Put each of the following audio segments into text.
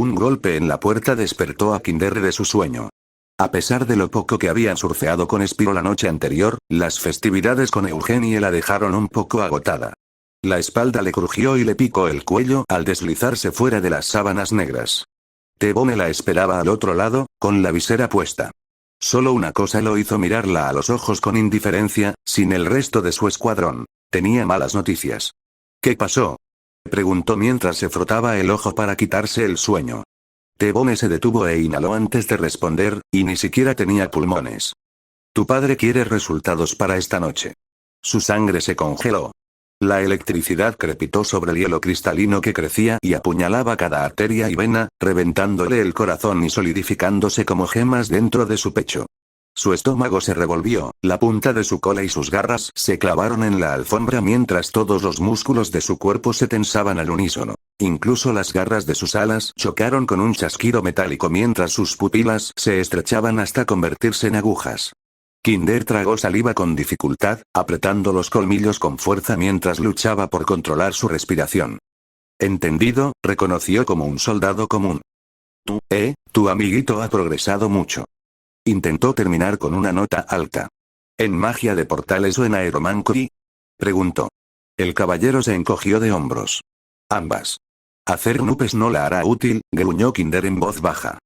Un golpe en la puerta despertó a Kinder de su sueño. A pesar de lo poco que habían surfeado con Spiro la noche anterior, las festividades con Eugenie la dejaron un poco agotada. La espalda le crujió y le picó el cuello al deslizarse fuera de las sábanas negras. T-Bone la esperaba al otro lado, con la visera puesta. Solo una cosa lo hizo mirarla a los ojos con indiferencia, sin el resto de su escuadrón. Tenía malas noticias. ¿Qué pasó?, preguntó mientras se frotaba el ojo para quitarse el sueño. T-Bone se detuvo e inhaló antes de responder, y ni siquiera tenía pulmones. Tu padre quiere resultados para esta noche. Su sangre se congeló. La electricidad crepitó sobre el hielo cristalino que crecía y apuñalaba cada arteria y vena, reventándole el corazón y solidificándose como gemas dentro de su pecho. Su estómago se revolvió, la punta de su cola y sus garras se clavaron en la alfombra mientras todos los músculos de su cuerpo se tensaban al unísono. Incluso las garras de sus alas chocaron con un chasquido metálico mientras sus pupilas se estrechaban hasta convertirse en agujas. Kinder tragó saliva con dificultad, apretando los colmillos con fuerza mientras luchaba por controlar su respiración. Entendido, reconoció como un soldado común. Tu amiguito ha progresado mucho. Intentó terminar con una nota alta. ¿En magia de portales o en aeromancy?, preguntó. El caballero se encogió de hombros. Ambas. Hacer nubes no la hará útil, gruñó Kinder en voz baja.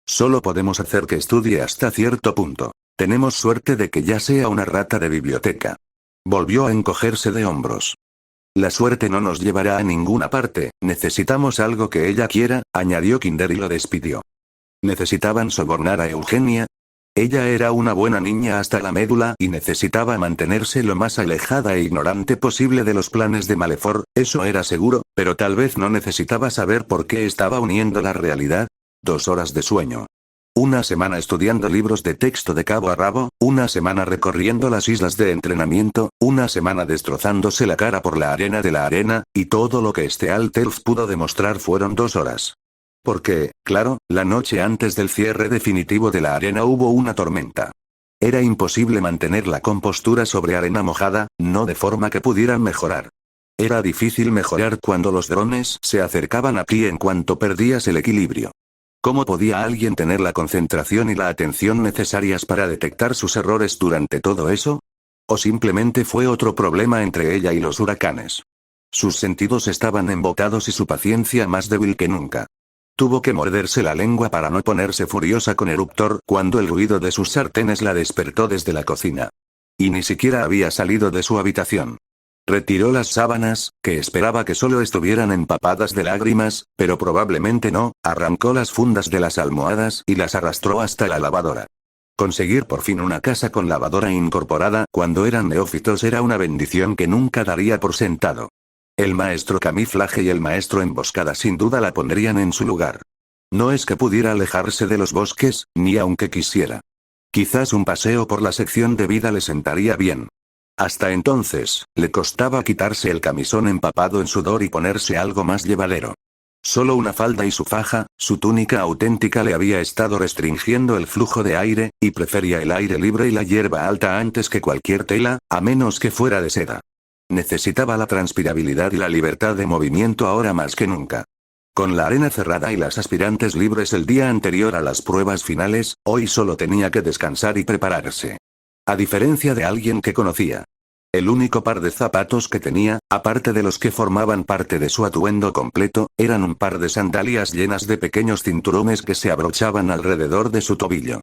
Solo podemos hacer que estudie hasta cierto punto. Tenemos suerte de que ya sea una rata de biblioteca. Volvió a encogerse de hombros. La suerte no nos llevará a ninguna parte, necesitamos algo que ella quiera, añadió Kinder y lo despidió. ¿Necesitaban sobornar a Eugenia? Ella era una buena niña hasta la médula y necesitaba mantenerse lo más alejada e ignorante posible de los planes de Malefor, eso era seguro, pero tal vez no necesitaba saber por qué estaba uniendo la realidad. 2 horas de sueño. Una semana estudiando libros de texto de cabo a rabo, una semana recorriendo las islas de entrenamiento, una semana destrozándose la cara por la arena de la arena, y todo lo que este Alt Elf pudo demostrar fueron 2 horas. Porque, claro, la noche antes del cierre definitivo de la arena hubo una tormenta. Era imposible mantener la compostura sobre arena mojada, no de forma que pudieran mejorar. Era difícil mejorar cuando los drones se acercaban a ti en cuanto perdías el equilibrio. ¿Cómo podía alguien tener la concentración y la atención necesarias para detectar sus errores durante todo eso? ¿O simplemente fue otro problema entre ella y los huracanes? Sus sentidos estaban embotados y su paciencia más débil que nunca. Tuvo que morderse la lengua para no ponerse furiosa con Eruptor cuando el ruido de sus sartenes la despertó desde la cocina. Y ni siquiera había salido de su habitación. Retiró las sábanas, que esperaba que solo estuvieran empapadas de lágrimas, pero probablemente no, arrancó las fundas de las almohadas y las arrastró hasta la lavadora. Conseguir por fin una casa con lavadora incorporada cuando eran neófitos era una bendición que nunca daría por sentado. El maestro camuflaje y el maestro emboscada sin duda la pondrían en su lugar. No es que pudiera alejarse de los bosques, ni aunque quisiera. Quizás un paseo por la sección de vida le sentaría bien. Hasta entonces, le costaba quitarse el camisón empapado en sudor y ponerse algo más llevadero. Solo una falda y su faja, su túnica auténtica le había estado restringiendo el flujo de aire, y prefería el aire libre y la hierba alta antes que cualquier tela, a menos que fuera de seda. Necesitaba la transpirabilidad y la libertad de movimiento ahora más que nunca. Con la arena cerrada y las aspirantes libres el día anterior a las pruebas finales, hoy solo tenía que descansar y prepararse. A diferencia de alguien que conocía. El único par de zapatos que tenía, aparte de los que formaban parte de su atuendo completo, eran un par de sandalias llenas de pequeños cinturones que se abrochaban alrededor de su tobillo.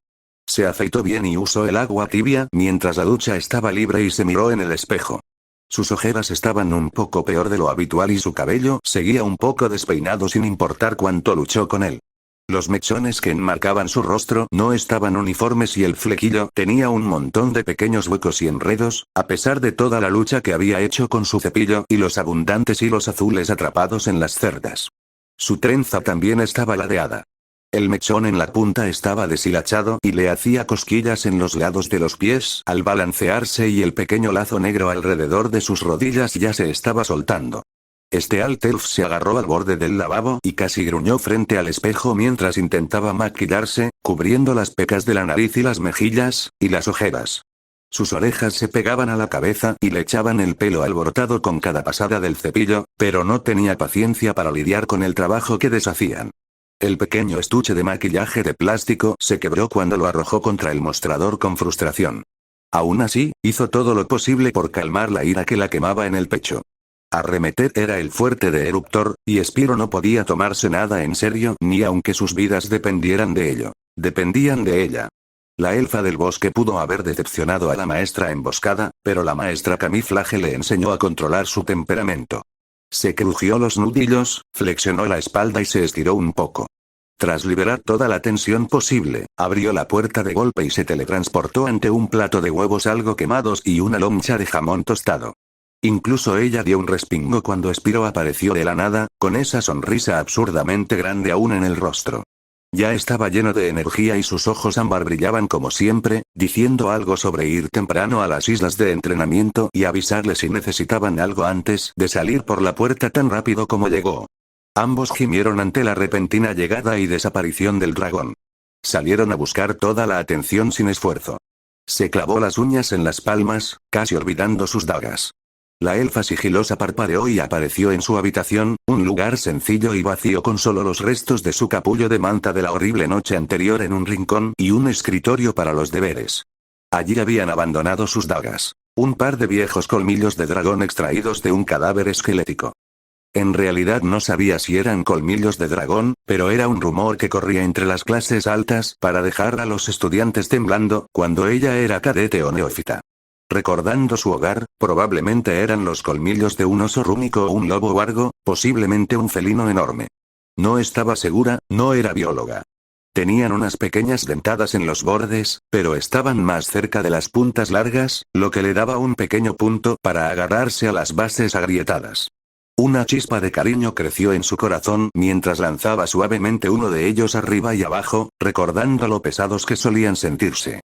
Se afeitó bien y usó el agua tibia mientras la ducha estaba libre y se miró en el espejo. Sus ojeras estaban un poco peor de lo habitual y su cabello seguía un poco despeinado sin importar cuánto luchó con él. Los mechones que enmarcaban su rostro no estaban uniformes y el flequillo tenía un montón de pequeños huecos y enredos, a pesar de toda la lucha que había hecho con su cepillo y los abundantes hilos azules atrapados en las cerdas. Su trenza también estaba ladeada. El mechón en la punta estaba deshilachado y le hacía cosquillas en los lados de los pies al balancearse y el pequeño lazo negro alrededor de sus rodillas ya se estaba soltando. Este Alt Elf se agarró al borde del lavabo y casi gruñó frente al espejo mientras intentaba maquillarse, cubriendo las pecas de la nariz y las mejillas, y las ojeras. Sus orejas se pegaban a la cabeza y le echaban el pelo alborotado con cada pasada del cepillo, pero no tenía paciencia para lidiar con el trabajo que deshacían. El pequeño estuche de maquillaje de plástico se quebró cuando lo arrojó contra el mostrador con frustración. Aún así, hizo todo lo posible por calmar la ira que la quemaba en el pecho. Arremeter era el fuerte de Eruptor, y Spyro no podía tomarse nada en serio ni aunque sus vidas dependieran de ello. Dependían de ella. La elfa del bosque pudo haber decepcionado a la maestra emboscada, pero la maestra camuflaje le enseñó a controlar su temperamento. Se crujió los nudillos, flexionó la espalda y se estiró un poco. Tras liberar toda la tensión posible, abrió la puerta de golpe y se teletransportó ante un plato de huevos algo quemados y una loncha de jamón tostado. Incluso ella dio un respingo cuando Spyro apareció de la nada, con esa sonrisa absurdamente grande aún en el rostro. Ya estaba lleno de energía y sus ojos ámbar brillaban como siempre, diciendo algo sobre ir temprano a las islas de entrenamiento y avisarle si necesitaban algo antes de salir por la puerta tan rápido como llegó. Ambos gimieron ante la repentina llegada y desaparición del dragón. Salieron a buscar toda la atención sin esfuerzo. Se clavó las uñas en las palmas, casi olvidando sus dagas. La elfa sigilosa parpadeó y apareció en su habitación, un lugar sencillo y vacío con solo los restos de su capullo de manta de la horrible noche anterior en un rincón y un escritorio para los deberes. Allí habían abandonado sus dagas. Un par de viejos colmillos de dragón extraídos de un cadáver esquelético. En realidad no sabía si eran colmillos de dragón, pero era un rumor que corría entre las clases altas para dejar a los estudiantes temblando cuando ella era cadete o neófita. Recordando su hogar, probablemente eran los colmillos de un oso rúnico o un lobo huargo, posiblemente un felino enorme. No estaba segura, no era bióloga. Tenían unas pequeñas dentadas en los bordes, pero estaban más cerca de las puntas largas, lo que le daba un pequeño punto para agarrarse a las bases agrietadas. Una chispa de cariño creció en su corazón mientras lanzaba suavemente uno de ellos arriba y abajo, recordando lo pesados que solían sentirse.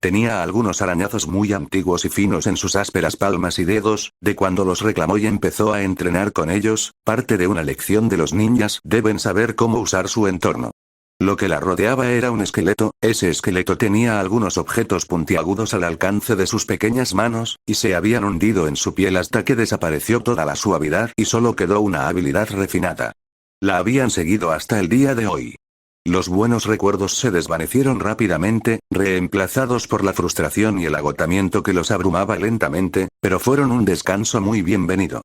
Tenía algunos arañazos muy antiguos y finos en sus ásperas palmas y dedos, de cuando los reclamó y empezó a entrenar con ellos, parte de una lección de los ninjas deben saber cómo usar su entorno. Lo que la rodeaba era un esqueleto, ese esqueleto tenía algunos objetos puntiagudos al alcance de sus pequeñas manos, y se habían hundido en su piel hasta que desapareció toda la suavidad y solo quedó una habilidad refinada. La habían seguido hasta el día de hoy. Los buenos recuerdos se desvanecieron rápidamente, reemplazados por la frustración y el agotamiento que los abrumaba lentamente, pero fueron un descanso muy bienvenido.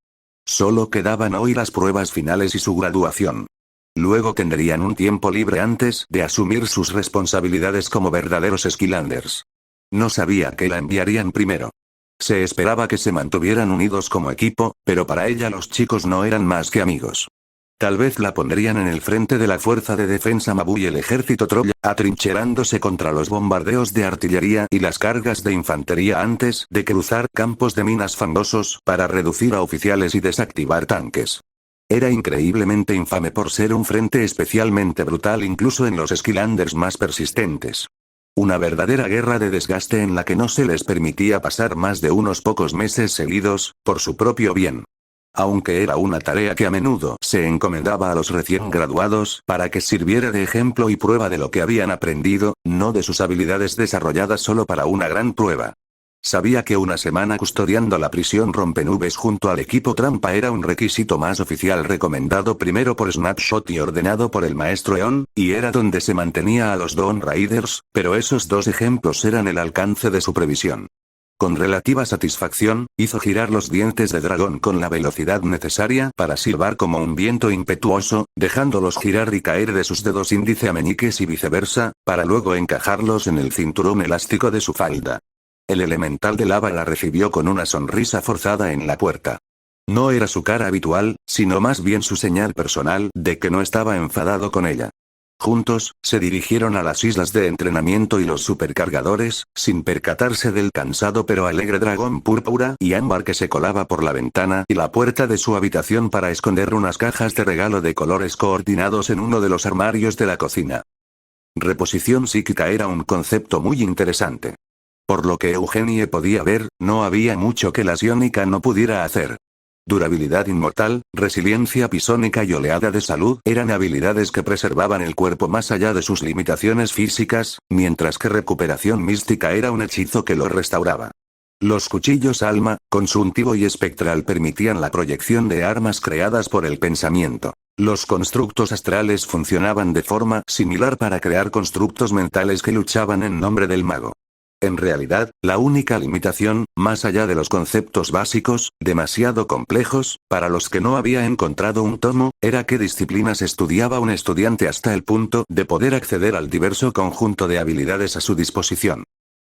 Solo quedaban hoy las pruebas finales y su graduación. Luego tendrían un tiempo libre antes de asumir sus responsabilidades como verdaderos Skylanders. No sabía que la enviarían primero. Se esperaba que se mantuvieran unidos como equipo, pero para ella los chicos no eran más que amigos. Tal vez la pondrían en el frente de la fuerza de defensa Mabu y el ejército Troya, atrincherándose contra los bombardeos de artillería y las cargas de infantería antes de cruzar campos de minas fangosos para reducir a oficiales y desactivar tanques. Era increíblemente infame por ser un frente especialmente brutal incluso en los Skylanders más persistentes. Una verdadera guerra de desgaste en la que no se les permitía pasar más de unos pocos meses seguidos, por su propio bien. Aunque era una tarea que a menudo se encomendaba a los recién graduados para que sirviera de ejemplo y prueba de lo que habían aprendido, no de sus habilidades desarrolladas solo para una gran prueba. Sabía que una semana custodiando la prisión rompenubes junto al equipo trampa era un requisito más oficial recomendado primero por Snapshot y ordenado por el maestro Eon, y era donde se mantenía a los Dawn Raiders, pero esos dos ejemplos eran el alcance de su previsión. Con relativa satisfacción, hizo girar los dientes de dragón con la velocidad necesaria para silbar como un viento impetuoso, dejándolos girar y caer de sus dedos índice a meñiques y viceversa, para luego encajarlos en el cinturón elástico de su falda. El elemental de lava la recibió con una sonrisa forzada en la puerta. No era su cara habitual, sino más bien su señal personal de que no estaba enfadado con ella. Juntos, se dirigieron a las islas de entrenamiento y los supercargadores, sin percatarse del cansado pero alegre dragón púrpura y ámbar que se colaba por la ventana y la puerta de su habitación para esconder unas cajas de regalo de colores coordinados en uno de los armarios de la cocina. Reposición psíquica era un concepto muy interesante. Por lo que Eugenie podía ver, no había mucho que la psiónica no pudiera hacer. Durabilidad inmortal, resiliencia pisónica y oleada de salud eran habilidades que preservaban el cuerpo más allá de sus limitaciones físicas, mientras que recuperación mística era un hechizo que lo restauraba. Los cuchillos alma, consuntivo y espectral permitían la proyección de armas creadas por el pensamiento. Los constructos astrales funcionaban de forma similar para crear constructos mentales que luchaban en nombre del mago. En realidad, la única limitación, más allá de los conceptos básicos, demasiado complejos, para los que no había encontrado un tomo, era qué disciplinas estudiaba un estudiante hasta el punto de poder acceder al diverso conjunto de habilidades a su disposición.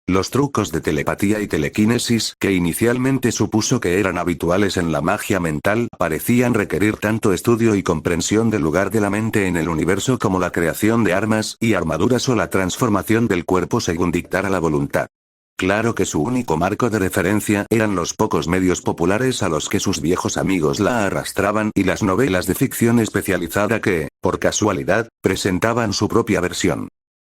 Los trucos de telepatía y telequinesis, que inicialmente supuso que eran habituales en la magia mental, parecían requerir tanto estudio y comprensión del lugar de la mente en el universo como la creación de armas y armaduras o la transformación del cuerpo según dictara la voluntad. Claro que su único marco de referencia eran los pocos medios populares a los que sus viejos amigos la arrastraban y las novelas de ficción especializada que, por casualidad, presentaban su propia versión.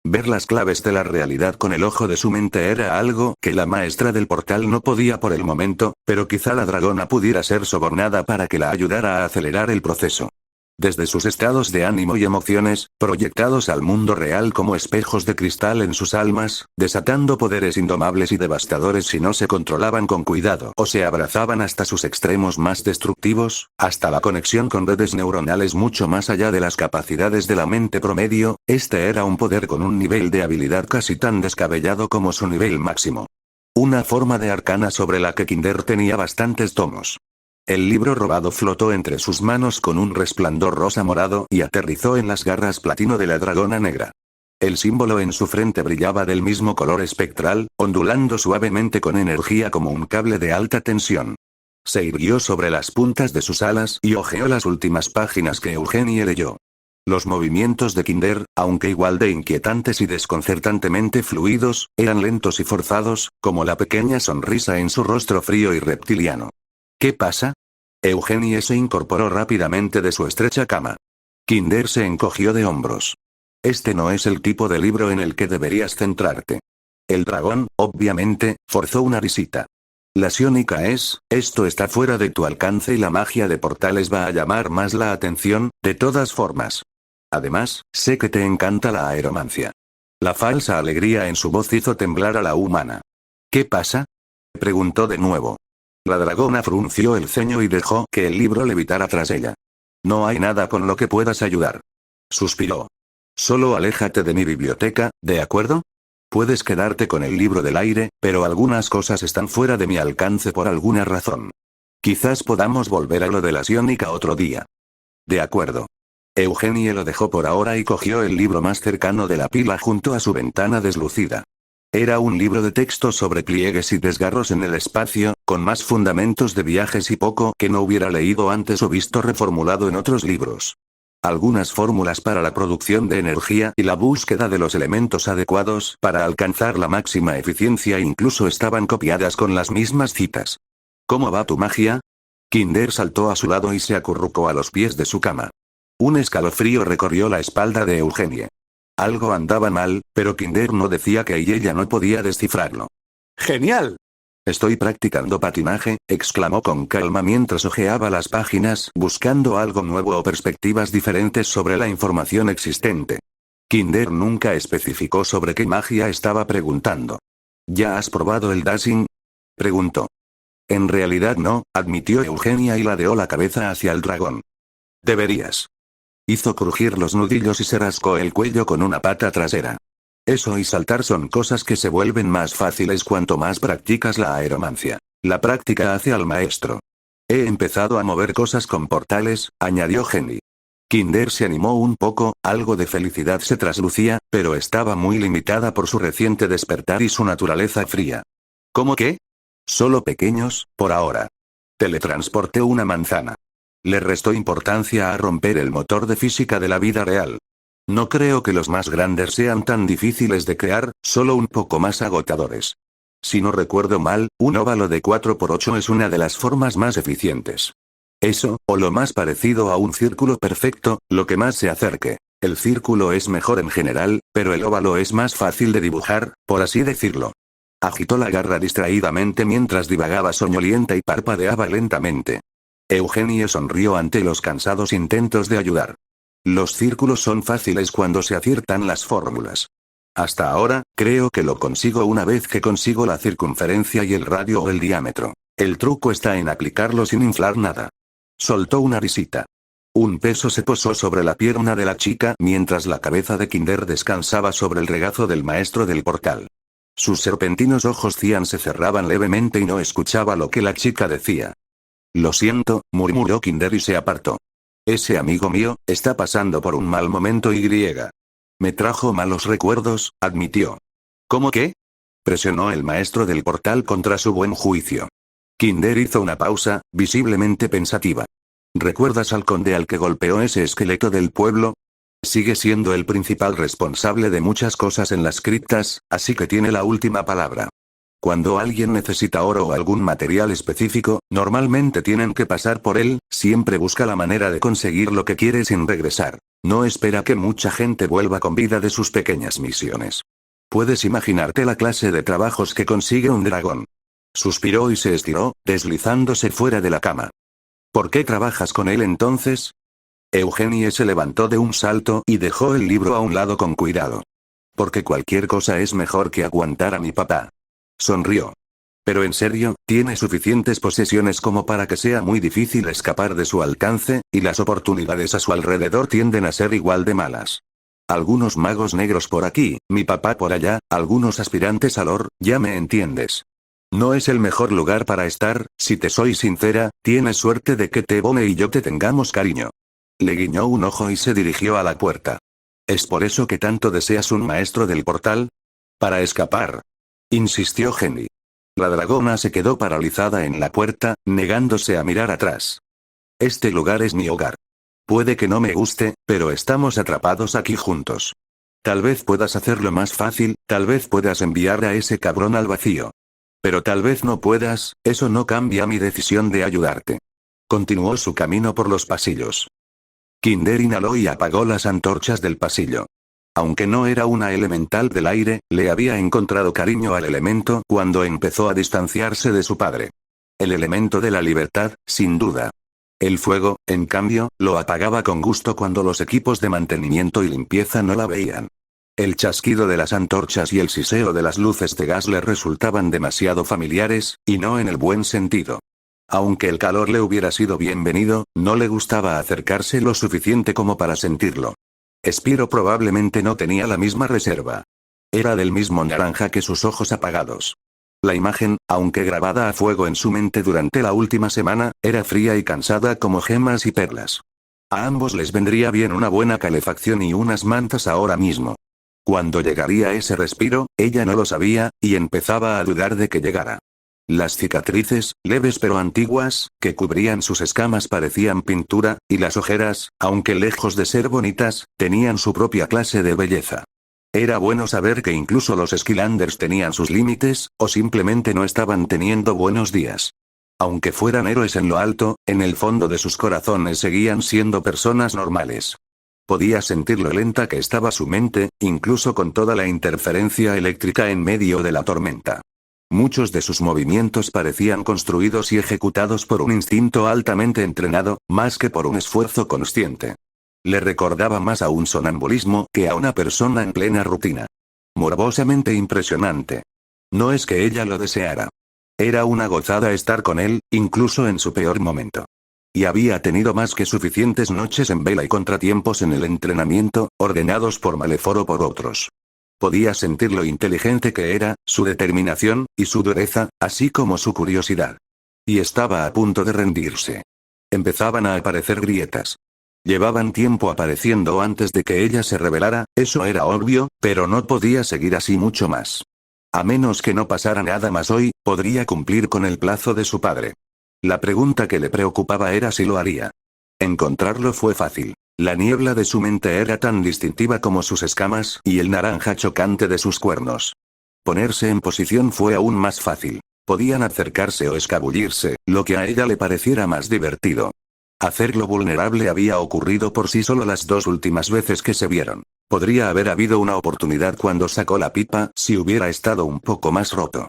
Ver las claves de la realidad con el ojo de su mente era algo que la maestra del portal no podía por el momento, pero quizá la dragona pudiera ser sobornada para que la ayudara a acelerar el proceso. Desde sus estados de ánimo y emociones, proyectados al mundo real como espejos de cristal en sus almas, desatando poderes indomables y devastadores si no se controlaban con cuidado o se abrazaban hasta sus extremos más destructivos, hasta la conexión con redes neuronales mucho más allá de las capacidades de la mente promedio, este era un poder con un nivel de habilidad casi tan descabellado como su nivel máximo. Una forma de arcana sobre la que Kinder tenía bastantes tomos. El libro robado flotó entre sus manos con un resplandor rosa morado y aterrizó en las garras platino de la dragona negra. El símbolo en su frente brillaba del mismo color espectral, ondulando suavemente con energía como un cable de alta tensión. Se irguió sobre las puntas de sus alas y hojeó las últimas páginas que Eugenie leyó. Los movimientos de Kinder, aunque igual de inquietantes y desconcertantemente fluidos, eran lentos y forzados, como la pequeña sonrisa en su rostro frío y reptiliano. ¿Qué pasa? Eugenie se incorporó rápidamente de su estrecha cama. Kinder se encogió de hombros. Este no es el tipo de libro en el que deberías centrarte. El dragón, obviamente, forzó una risita. La sionica es, esto está fuera de tu alcance y la magia de portales va a llamar más la atención, de todas formas. Además, sé que te encanta la aeromancia. La falsa alegría en su voz hizo temblar a la humana. ¿Qué pasa? Preguntó de nuevo. La dragona frunció el ceño y dejó que el libro levitara tras ella. No hay nada con lo que puedas ayudar. Suspiró. Solo aléjate de mi biblioteca, ¿de acuerdo? Puedes quedarte con el libro del aire, pero algunas cosas están fuera de mi alcance por alguna razón. Quizás podamos volver a lo de la sionica otro día. De acuerdo. Eugenie lo dejó por ahora y cogió el libro más cercano de la pila junto a su ventana deslucida. Era un libro de texto sobre pliegues y desgarros en el espacio, con más fundamentos de viajes y poco que no hubiera leído antes o visto reformulado en otros libros. Algunas fórmulas para la producción de energía y la búsqueda de los elementos adecuados para alcanzar la máxima eficiencia incluso estaban copiadas con las mismas citas. ¿Cómo va tu magia? Kinder saltó a su lado y se acurrucó a los pies de su cama. Un escalofrío recorrió la espalda de Eugenie. Algo andaba mal, pero Kinder no decía qué y ella no podía descifrarlo. ¡Genial! Estoy practicando patinaje, exclamó con calma mientras hojeaba las páginas buscando algo nuevo o perspectivas diferentes sobre la información existente. Kinder nunca especificó sobre qué magia estaba preguntando. ¿Ya has probado el dashing? Preguntó. En realidad no, admitió Eugenia y ladeó la cabeza hacia el dragón. Deberías. Hizo crujir los nudillos y se rascó el cuello con una pata trasera. Eso y saltar son cosas que se vuelven más fáciles cuanto más practicas la aeromancia. La práctica hace al maestro. He empezado a mover cosas con portales, añadió Jenny. Kinder se animó un poco, algo de felicidad se traslucía, pero estaba muy limitada por su reciente despertar y su naturaleza fría. ¿Cómo qué? Solo pequeños, por ahora. Teletransporté una manzana. Le restó importancia a romper el motor de física de la vida real. No creo que los más grandes sean tan difíciles de crear, solo un poco más agotadores. Si no recuerdo mal, un óvalo de 4×8 es una de las formas más eficientes. Eso, o lo más parecido a un círculo perfecto, lo que más se acerque. El círculo es mejor en general, pero el óvalo es más fácil de dibujar, por así decirlo. Agitó la garra distraídamente mientras divagaba soñolienta y parpadeaba lentamente. Eugenie sonrió ante los cansados intentos de ayudar. Los círculos son fáciles cuando se aciertan las fórmulas. Hasta ahora, creo que lo consigo una vez que consigo la circunferencia y el radio o el diámetro. El truco está en aplicarlo sin inflar nada. Soltó una risita. Un peso se posó sobre la pierna de la chica mientras la cabeza de Kinder descansaba sobre el regazo del maestro del portal. Sus serpentinos ojos cian se cerraban levemente y no escuchaba lo que la chica decía. Lo siento, murmuró Kinder y se apartó. Ese amigo mío, está pasando por un mal momento y. Me trajo malos recuerdos, admitió. ¿Cómo qué? Presionó el maestro del portal contra su buen juicio. Kinder hizo una pausa, visiblemente pensativa. ¿Recuerdas al conde al que golpeó ese esqueleto del pueblo? Sigue siendo el principal responsable de muchas cosas en las criptas, así que tiene la última palabra. Cuando alguien necesita oro o algún material específico, normalmente tienen que pasar por él, siempre busca la manera de conseguir lo que quiere sin regresar. No espera que mucha gente vuelva con vida de sus pequeñas misiones. Puedes imaginarte la clase de trabajos que consigue un dragón. Suspiró y se estiró, deslizándose fuera de la cama. ¿Por qué trabajas con él entonces? Eugenie se levantó de un salto y dejó el libro a un lado con cuidado. Porque cualquier cosa es mejor que aguantar a mi papá. Sonrió. Pero en serio, tiene suficientes posesiones como para que sea muy difícil escapar de su alcance, y las oportunidades a su alrededor tienden a ser igual de malas. Algunos magos negros por aquí, mi papá por allá, algunos aspirantes a Lord, ya me entiendes. No es el mejor lugar para estar, si te soy sincera, tienes suerte de que T-Bone y yo te tengamos cariño. Le guiñó un ojo y se dirigió a la puerta. ¿Es por eso que tanto deseas un maestro del portal? Para escapar. Insistió Jenny. La dragona se quedó paralizada en la puerta, negándose a mirar atrás. Este lugar es mi hogar. Puede que no me guste, pero estamos atrapados aquí juntos. Tal vez puedas hacerlo más fácil, tal vez puedas enviar a ese cabrón al vacío. Pero tal vez no puedas, eso no cambia mi decisión de ayudarte. Continuó su camino por los pasillos. Kinder inhaló y apagó las antorchas del pasillo. Aunque no era una elemental del aire, le había encontrado cariño al elemento cuando empezó a distanciarse de su padre. El elemento de la libertad, sin duda. El fuego, en cambio, lo apagaba con gusto cuando los equipos de mantenimiento y limpieza no la veían. El chasquido de las antorchas y el siseo de las luces de gas le resultaban demasiado familiares, y no en el buen sentido. Aunque el calor le hubiera sido bienvenido, no le gustaba acercarse lo suficiente como para sentirlo. Spyro probablemente no tenía la misma reserva. Era del mismo naranja que sus ojos apagados. La imagen, aunque grabada a fuego en su mente durante la última semana, era fría y cansada como gemas y perlas. A ambos les vendría bien una buena calefacción y unas mantas ahora mismo. ¿Cuándo llegaría ese respiro? Ella no lo sabía, y empezaba a dudar de que llegara. Las cicatrices, leves pero antiguas, que cubrían sus escamas parecían pintura, y las ojeras, aunque lejos de ser bonitas, tenían su propia clase de belleza. Era bueno saber que incluso los Skylanders tenían sus límites, o simplemente no estaban teniendo buenos días. Aunque fueran héroes en lo alto, en el fondo de sus corazones seguían siendo personas normales. Podía sentir lo lenta que estaba su mente, incluso con toda la interferencia eléctrica en medio de la tormenta. Muchos de sus movimientos parecían construidos y ejecutados por un instinto altamente entrenado, más que por un esfuerzo consciente. Le recordaba más a un sonambulismo que a una persona en plena rutina. Morbosamente impresionante. No es que ella lo deseara. Era una gozada estar con él, incluso en su peor momento. Y había tenido más que suficientes noches en vela y contratiempos en el entrenamiento, ordenados por Maleforo por otros. Podía sentir lo inteligente que era, su determinación, y su dureza, así como su curiosidad. Y estaba a punto de rendirse. Empezaban a aparecer grietas. Llevaban tiempo apareciendo antes de que ella se revelara, eso era obvio, pero no podía seguir así mucho más. A menos que no pasara nada más hoy, podría cumplir con el plazo de su padre. La pregunta que le preocupaba era si lo haría. Encontrarlo fue fácil. La niebla de su mente era tan distintiva como sus escamas y el naranja chocante de sus cuernos. Ponerse en posición fue aún más fácil. Podían acercarse o escabullirse, lo que a ella le pareciera más divertido. Hacerlo vulnerable había ocurrido por sí solo las dos últimas veces que se vieron. Podría haber habido una oportunidad cuando sacó la pipa si hubiera estado un poco más roto.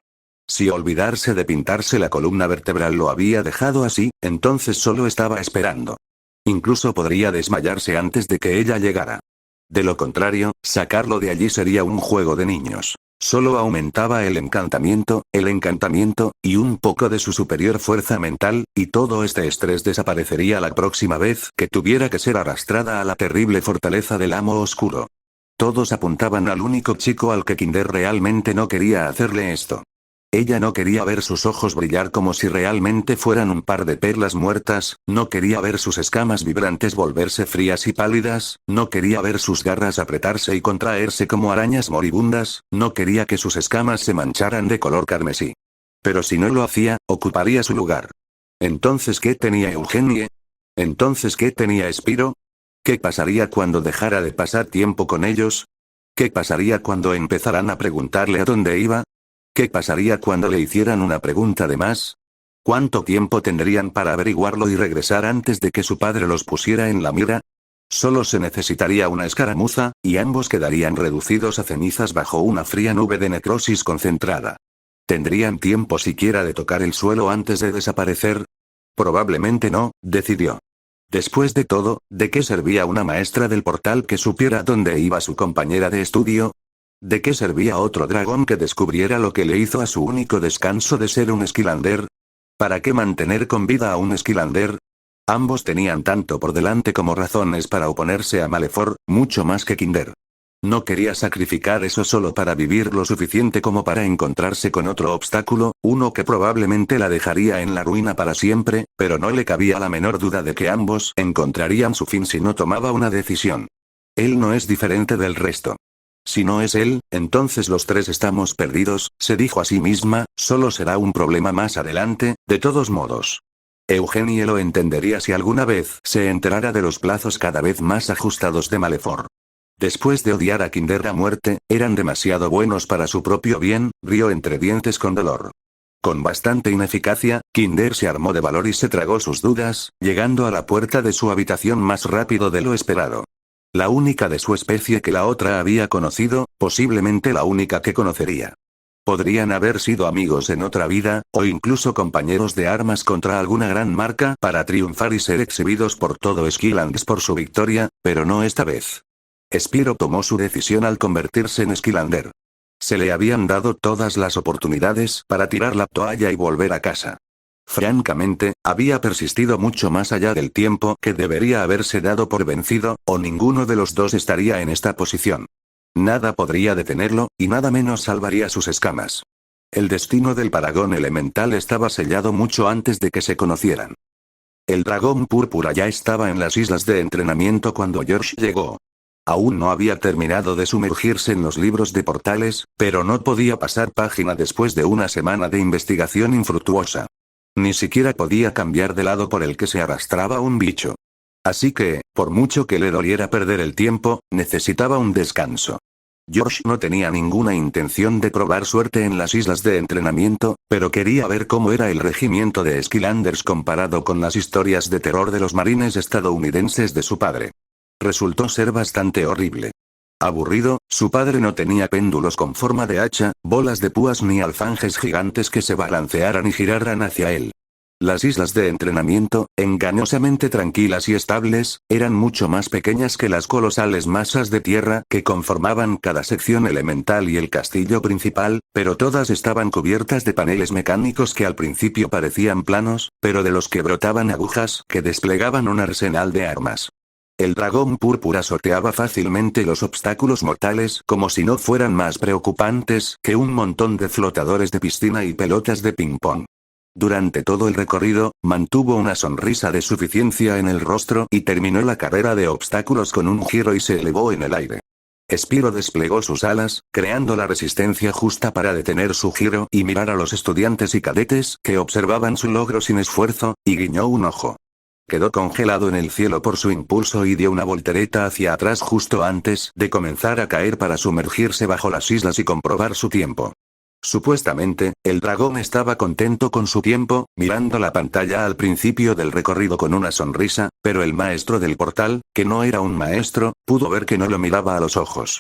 Si olvidarse de pintarse la columna vertebral lo había dejado así, entonces solo estaba esperando. Incluso podría desmayarse antes de que ella llegara. De lo contrario, sacarlo de allí sería un juego de niños. Solo aumentaba el encantamiento, y un poco de su superior fuerza mental, y todo este estrés desaparecería la próxima vez que tuviera que ser arrastrada a la terrible fortaleza del amo oscuro. Todos apuntaban al único chico al que Kinder realmente no quería hacerle esto. Ella no quería ver sus ojos brillar como si realmente fueran un par de perlas muertas, no quería ver sus escamas vibrantes volverse frías y pálidas, no quería ver sus garras apretarse y contraerse como arañas moribundas, no quería que sus escamas se mancharan de color carmesí. Pero si no lo hacía, ocuparía su lugar. Entonces, ¿qué tenía Eugenie? Entonces, ¿qué tenía Spyro? ¿Qué pasaría cuando dejara de pasar tiempo con ellos? ¿Qué pasaría cuando empezaran a preguntarle a dónde iba? ¿Qué pasaría cuando le hicieran una pregunta de más? ¿Cuánto tiempo tendrían para averiguarlo y regresar antes de que su padre los pusiera en la mira? Solo se necesitaría una escaramuza, y ambos quedarían reducidos a cenizas bajo una fría nube de necrosis concentrada. ¿Tendrían tiempo siquiera de tocar el suelo antes de desaparecer? Probablemente no, decidió. Después de todo, ¿de qué servía una maestra del portal que supiera dónde iba su compañera de estudio? ¿De qué servía otro dragón que descubriera lo que le hizo a su único descanso de ser un Skylander? ¿Para qué mantener con vida a un Skylander? Ambos tenían tanto por delante como razones para oponerse a Malefor, mucho más que Kinder. No quería sacrificar eso solo para vivir lo suficiente como para encontrarse con otro obstáculo, uno que probablemente la dejaría en la ruina para siempre, pero no le cabía la menor duda de que ambos encontrarían su fin si no tomaba una decisión. Él no es diferente del resto. Si no es él, entonces los tres estamos perdidos, se dijo a sí misma, solo será un problema más adelante, de todos modos. Eugenie lo entendería si alguna vez se enterara de los plazos cada vez más ajustados de Malefor. Después de odiar a Kinder a muerte, eran demasiado buenos para su propio bien, rió entre dientes con dolor. Con bastante ineficacia, Kinder se armó de valor y se tragó sus dudas, llegando a la puerta de su habitación más rápido de lo esperado. La única de su especie que la otra había conocido, posiblemente la única que conocería. Podrían haber sido amigos en otra vida, o incluso compañeros de armas contra alguna gran marca para triunfar y ser exhibidos por todo Skylanders por su victoria, pero no esta vez. Spyro tomó su decisión al convertirse en Skylander. Se le habían dado todas las oportunidades para tirar la toalla y volver a casa. Francamente, había persistido mucho más allá del tiempo que debería haberse dado por vencido, o ninguno de los dos estaría en esta posición. Nada podría detenerlo, y nada menos salvaría sus escamas. El destino del Paragón Elemental estaba sellado mucho antes de que se conocieran. El dragón púrpura ya estaba en las islas de entrenamiento cuando George llegó. Aún no había terminado de sumergirse en los libros de portales, pero no podía pasar página después de una semana de investigación infructuosa. Ni siquiera podía cambiar de lado por el que se arrastraba un bicho. Así que, por mucho que le doliera perder el tiempo, necesitaba un descanso. George no tenía ninguna intención de probar suerte en las islas de entrenamiento, pero quería ver cómo era el regimiento de Skylanders comparado con las historias de terror de los marines estadounidenses de su padre. Resultó ser bastante horrible. Aburrido, su padre no tenía péndulos con forma de hacha, bolas de púas ni alfanjes gigantes que se balancearan y giraran hacia él. Las islas de entrenamiento, engañosamente tranquilas y estables, eran mucho más pequeñas que las colosales masas de tierra que conformaban cada sección elemental y el castillo principal, pero todas estaban cubiertas de paneles mecánicos que al principio parecían planos, pero de los que brotaban agujas que desplegaban un arsenal de armas. El dragón púrpura sorteaba fácilmente los obstáculos mortales como si no fueran más preocupantes que un montón de flotadores de piscina y pelotas de ping-pong. Durante todo el recorrido, mantuvo una sonrisa de suficiencia en el rostro y terminó la carrera de obstáculos con un giro y se elevó en el aire. Spyro desplegó sus alas, creando la resistencia justa para detener su giro y mirar a los estudiantes y cadetes que observaban su logro sin esfuerzo, y guiñó un ojo. Quedó congelado en el cielo por su impulso y dio una voltereta hacia atrás justo antes de comenzar a caer para sumergirse bajo las islas y comprobar su tiempo. Supuestamente, el dragón estaba contento con su tiempo, mirando la pantalla al principio del recorrido con una sonrisa, pero el maestro del portal, que no era un maestro, pudo ver que no lo miraba a los ojos.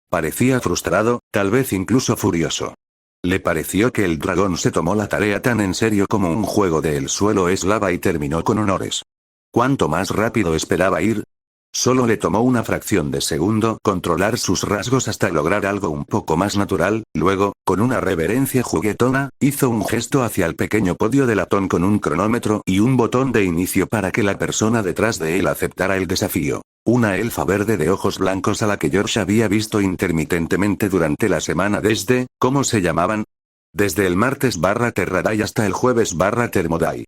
Parecía frustrado, tal vez incluso furioso. Le pareció que el dragón se tomó la tarea tan en serio como un juego de el suelo es lava y terminó con honores. ¿Cuánto más rápido esperaba ir? Solo le tomó una fracción de segundo controlar sus rasgos hasta lograr algo un poco más natural, luego, con una reverencia juguetona, hizo un gesto hacia el pequeño podio de latón con un cronómetro y un botón de inicio para que la persona detrás de él aceptara el desafío. Una elfa verde de ojos blancos a la que George había visto intermitentemente durante la semana desde, ¿cómo se llamaban? Desde el martes Terraday hasta el jueves Termoday.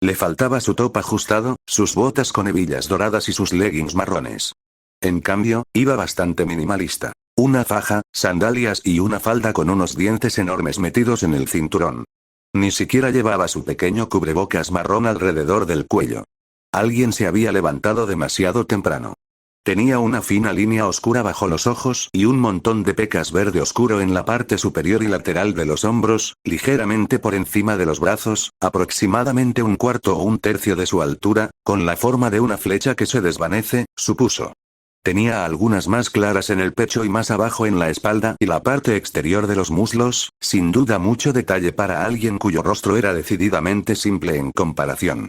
Le faltaba su top ajustado, sus botas con hebillas doradas y sus leggings marrones. En cambio, iba bastante minimalista. Una faja, sandalias y una falda con unos dientes enormes metidos en el cinturón. Ni siquiera llevaba su pequeño cubrebocas marrón alrededor del cuello. Alguien se había levantado demasiado temprano. Tenía una fina línea oscura bajo los ojos y un montón de pecas verde oscuro en la parte superior y lateral de los hombros, ligeramente por encima de los brazos, aproximadamente un cuarto o un tercio de su altura, con la forma de una flecha que se desvanece, supuso. Tenía algunas más claras en el pecho y más abajo en la espalda y la parte exterior de los muslos, sin duda mucho detalle para alguien cuyo rostro era decididamente simple en comparación.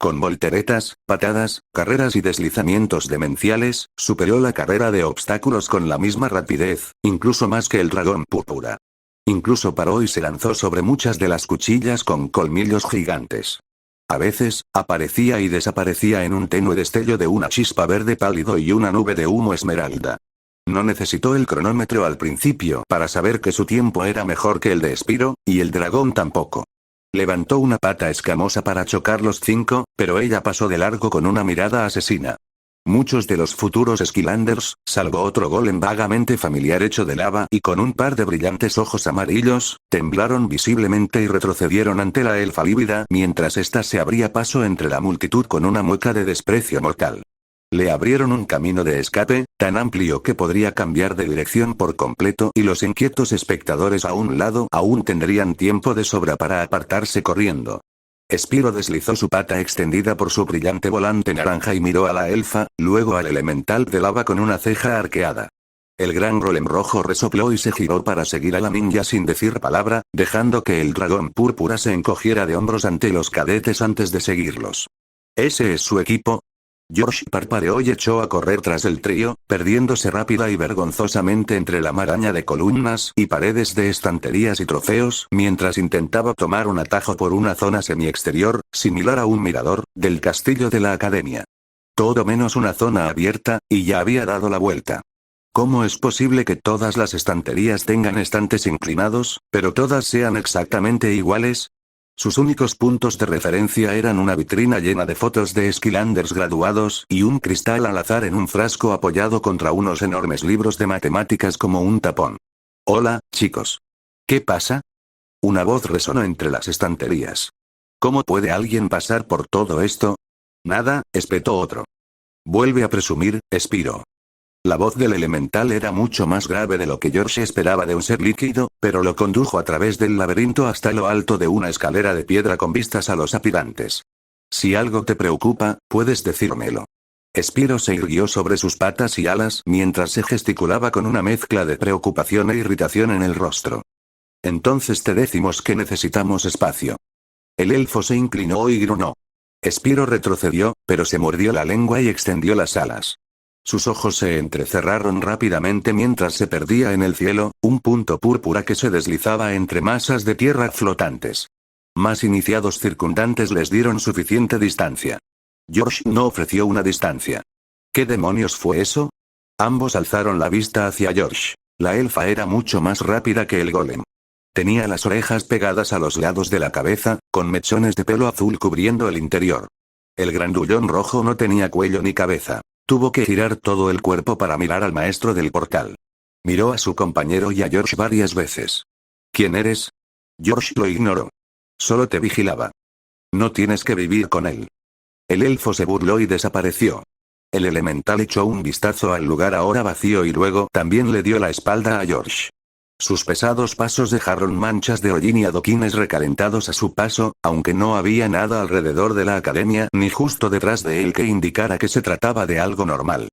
Con volteretas, patadas, carreras y deslizamientos demenciales, superó la carrera de obstáculos con la misma rapidez, incluso más que el dragón púrpura. Incluso paró y se lanzó sobre muchas de las cuchillas con colmillos gigantes. A veces, aparecía y desaparecía en un tenue destello de una chispa verde pálido y una nube de humo esmeralda. No necesitó el cronómetro al principio para saber que su tiempo era mejor que el de Spiro, y el dragón tampoco. Levantó una pata escamosa para chocar los 5, pero ella pasó de largo con una mirada asesina. Muchos de los futuros Skylanders, salvo otro golem vagamente familiar hecho de lava y con un par de brillantes ojos amarillos, temblaron visiblemente y retrocedieron ante la elfa lívida mientras ésta se abría paso entre la multitud con una mueca de desprecio mortal. Le abrieron un camino de escape, tan amplio que podría cambiar de dirección por completo y los inquietos espectadores a un lado aún tendrían tiempo de sobra para apartarse corriendo. Spiro deslizó su pata extendida por su brillante volante naranja y miró a la elfa, luego al elemental de lava con una ceja arqueada. El gran golem rojo resopló y se giró para seguir a la ninja sin decir palabra, dejando que el dragón púrpura se encogiera de hombros ante los cadetes antes de seguirlos. ¿Ese es su equipo? George parpadeó y echó a correr tras el trío, perdiéndose rápida y vergonzosamente entre la maraña de columnas y paredes de estanterías y trofeos, mientras intentaba tomar un atajo por una zona semi-exterior, similar a un mirador, del castillo de la academia. Todo menos una zona abierta, y ya había dado la vuelta. ¿Cómo es posible que todas las estanterías tengan estantes inclinados, pero todas sean exactamente iguales? Sus únicos puntos de referencia eran una vitrina llena de fotos de Skylanders graduados y un cristal al azar en un frasco apoyado contra unos enormes libros de matemáticas como un tapón. Hola, chicos. ¿Qué pasa? Una voz resonó entre las estanterías. ¿Cómo puede alguien pasar por todo esto? Nada, espetó otro. Vuelve a presumir, Spiro. La voz del elemental era mucho más grave de lo que George esperaba de un ser líquido, pero lo condujo a través del laberinto hasta lo alto de una escalera de piedra con vistas a los aspirantes. Si algo te preocupa, puedes decírmelo. Spiro se irguió sobre sus patas y alas mientras se gesticulaba con una mezcla de preocupación e irritación en el rostro. Entonces te decimos que necesitamos espacio. El elfo se inclinó y gruñó. Spiro retrocedió, pero se mordió la lengua y extendió las alas. Sus ojos se entrecerraron rápidamente mientras se perdía en el cielo, un punto púrpura que se deslizaba entre masas de tierra flotantes. Más iniciados circundantes les dieron suficiente distancia. George no ofreció una distancia. ¿Qué demonios fue eso? Ambos alzaron la vista hacia George. La elfa era mucho más rápida que el golem. Tenía las orejas pegadas a los lados de la cabeza, con mechones de pelo azul cubriendo el interior. El grandullón rojo no tenía cuello ni cabeza. Tuvo que girar todo el cuerpo para mirar al maestro del portal. Miró a su compañero y a George varias veces. ¿Quién eres? George lo ignoró. Solo te vigilaba. No tienes que vivir con él. El elfo se burló y desapareció. El elemental echó un vistazo al lugar ahora vacío y luego también le dio la espalda a George. Sus pesados pasos dejaron manchas de hollín y adoquines recalentados a su paso, aunque no había nada alrededor de la academia ni justo detrás de él que indicara que se trataba de algo normal.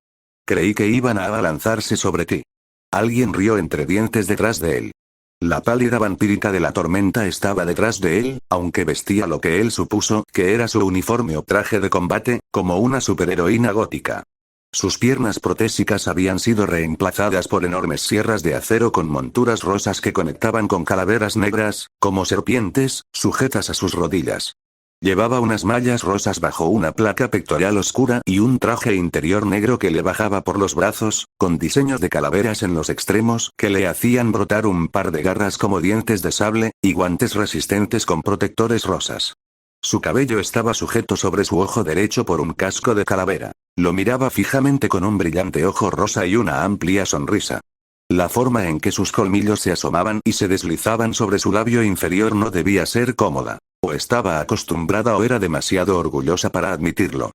Creí que iban a abalanzarse sobre ti. Alguien rió entre dientes detrás de él. La pálida vampírica de la tormenta estaba detrás de él, aunque vestía lo que él supuso que era su uniforme o traje de combate, como una superheroína gótica. Sus piernas protésicas habían sido reemplazadas por enormes sierras de acero con monturas rosas que conectaban con calaveras negras, como serpientes, sujetas a sus rodillas. Llevaba unas mallas rosas bajo una placa pectoral oscura y un traje interior negro que le bajaba por los brazos, con diseños de calaveras en los extremos que le hacían brotar un par de garras como dientes de sable, y guantes resistentes con protectores rosas. Su cabello estaba sujeto sobre su ojo derecho por un casco de calavera. Lo miraba fijamente con un brillante ojo rosa y una amplia sonrisa. La forma en que sus colmillos se asomaban y se deslizaban sobre su labio inferior no debía ser cómoda. O estaba acostumbrada o era demasiado orgullosa para admitirlo.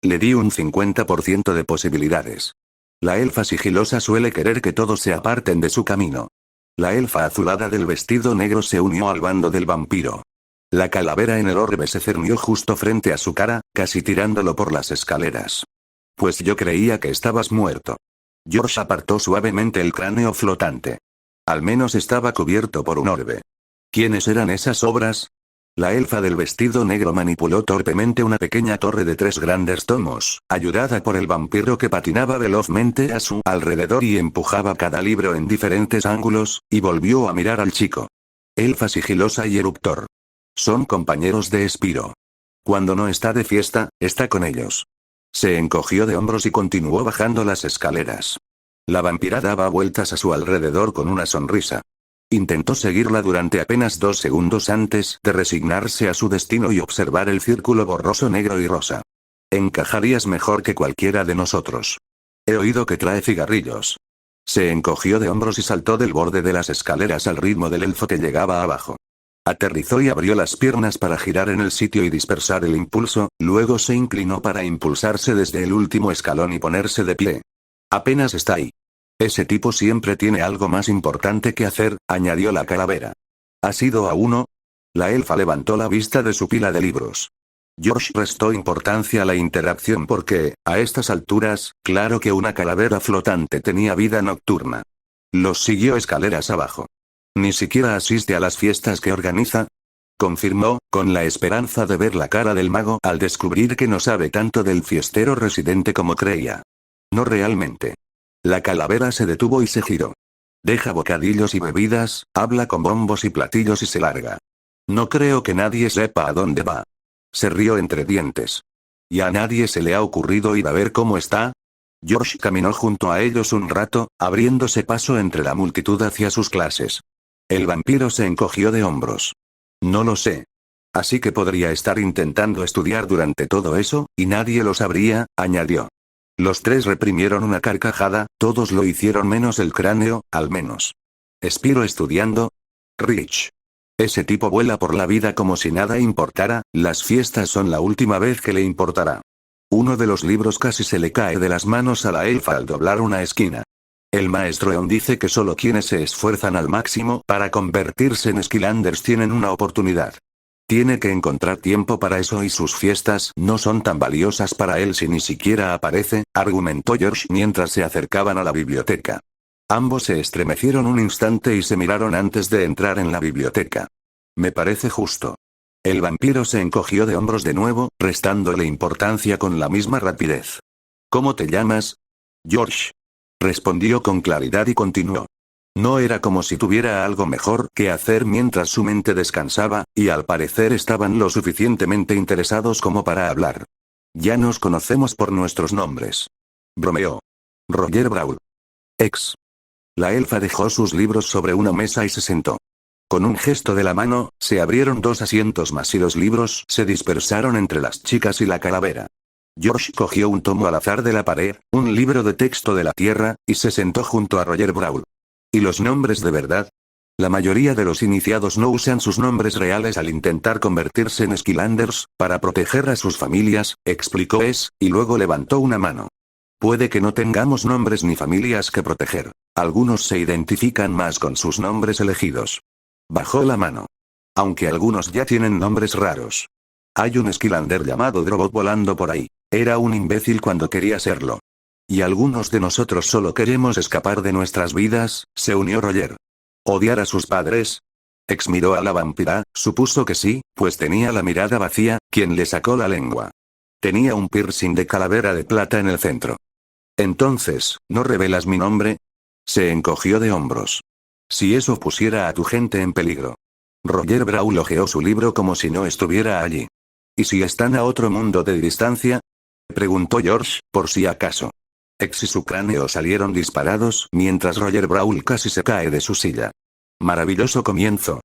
Le di un 50% de posibilidades. La elfa sigilosa suele querer que todos se aparten de su camino. La elfa azulada del vestido negro se unió al bando del vampiro. La calavera en el orbe se cernió justo frente a su cara, casi tirándolo por las escaleras. Pues yo creía que estabas muerto. George apartó suavemente el cráneo flotante. Al menos estaba cubierto por un orbe. ¿Quiénes eran esas obras? La elfa del vestido negro manipuló torpemente una pequeña torre de 3 grandes tomos, ayudada por el vampiro que patinaba velozmente a su alrededor y empujaba cada libro en diferentes ángulos, y volvió a mirar al chico. Elfa sigilosa y eruptor. Son compañeros de Spiro. Cuando no está de fiesta, está con ellos. Se encogió de hombros y continuó bajando las escaleras. La vampira daba vueltas a su alrededor con una sonrisa. Intentó seguirla durante apenas 2 segundos antes de resignarse a su destino y observar el círculo borroso negro y rosa. Encajarías mejor que cualquiera de nosotros. He oído que trae cigarrillos. Se encogió de hombros y saltó del borde de las escaleras al ritmo del elfo que llegaba abajo. Aterrizó y abrió las piernas para girar en el sitio y dispersar el impulso, luego se inclinó para impulsarse desde el último escalón y ponerse de pie. Apenas está ahí. Ese tipo siempre tiene algo más importante que hacer, añadió la calavera. ¿Has ido a uno? La elfa levantó la vista de su pila de libros. George restó importancia a la interacción porque, a estas alturas, claro que una calavera flotante tenía vida nocturna. Los siguió escaleras abajo. ¿Ni siquiera asiste a las fiestas que organiza? Confirmó, con la esperanza de ver la cara del mago al descubrir que no sabe tanto del fiestero residente como creía. No realmente. La calavera se detuvo y se giró. Deja bocadillos y bebidas, habla con bombos y platillos y se larga. No creo que nadie sepa a dónde va. Se rió entre dientes. ¿Y a nadie se le ha ocurrido ir a ver cómo está? George caminó junto a ellos un rato, abriéndose paso entre la multitud hacia sus clases. El vampiro se encogió de hombros. No lo sé. Así que podría estar intentando estudiar durante todo eso, y nadie lo sabría, añadió. Los 3 reprimieron una carcajada, todos lo hicieron menos el cráneo, al menos. ¿Spiro estudiando? Rich. Ese tipo vuela por la vida como si nada importara, las fiestas son la última vez que le importará. Uno de los libros casi se le cae de las manos a la elfa al doblar una esquina. El maestro Eon dice que solo quienes se esfuerzan al máximo para convertirse en Skylanders tienen una oportunidad. Tiene que encontrar tiempo para eso y sus fiestas no son tan valiosas para él si ni siquiera aparece, argumentó George mientras se acercaban a la biblioteca. Ambos se estremecieron un instante y se miraron antes de entrar en la biblioteca. Me parece justo. El vampiro se encogió de hombros de nuevo, restándole importancia con la misma rapidez. ¿Cómo te llamas? George. Respondió con claridad y continuó. No era como si tuviera algo mejor que hacer mientras su mente descansaba, y al parecer estaban lo suficientemente interesados como para hablar. Ya nos conocemos por nuestros nombres. Bromeó. Roger Brawl. Ex. La elfa dejó sus libros sobre una mesa y se sentó. Con un gesto de la mano, se abrieron 2 asientos más y los libros se dispersaron entre las chicas y la calavera. George cogió un tomo al azar de la pared, un libro de texto de la Tierra, y se sentó junto a Roger Brawl. ¿Y los nombres de verdad? La mayoría de los iniciados no usan sus nombres reales al intentar convertirse en Skylanders, para proteger a sus familias, explicó y luego levantó una mano. Puede que no tengamos nombres ni familias que proteger. Algunos se identifican más con sus nombres elegidos. Bajó la mano. Aunque algunos ya tienen nombres raros. Hay un Skylander llamado Drobot volando por ahí. Era un imbécil cuando quería serlo. Y algunos de nosotros solo queremos escapar de nuestras vidas, se unió Roger. ¿Odiar a sus padres? Ex miró a la vampira, supuso que sí, pues tenía la mirada vacía, quien le sacó la lengua. Tenía un piercing de calavera de plata en el centro. Entonces, ¿no revelas mi nombre? Se encogió de hombros. Si eso pusiera a tu gente en peligro. Roger Brawl hojeó su libro como si no estuviera allí. ¿Y si están a otro mundo de distancia? Preguntó George, por si acaso. X y su cráneo salieron disparados mientras Roger Brawl casi se cae de su silla. Maravilloso comienzo,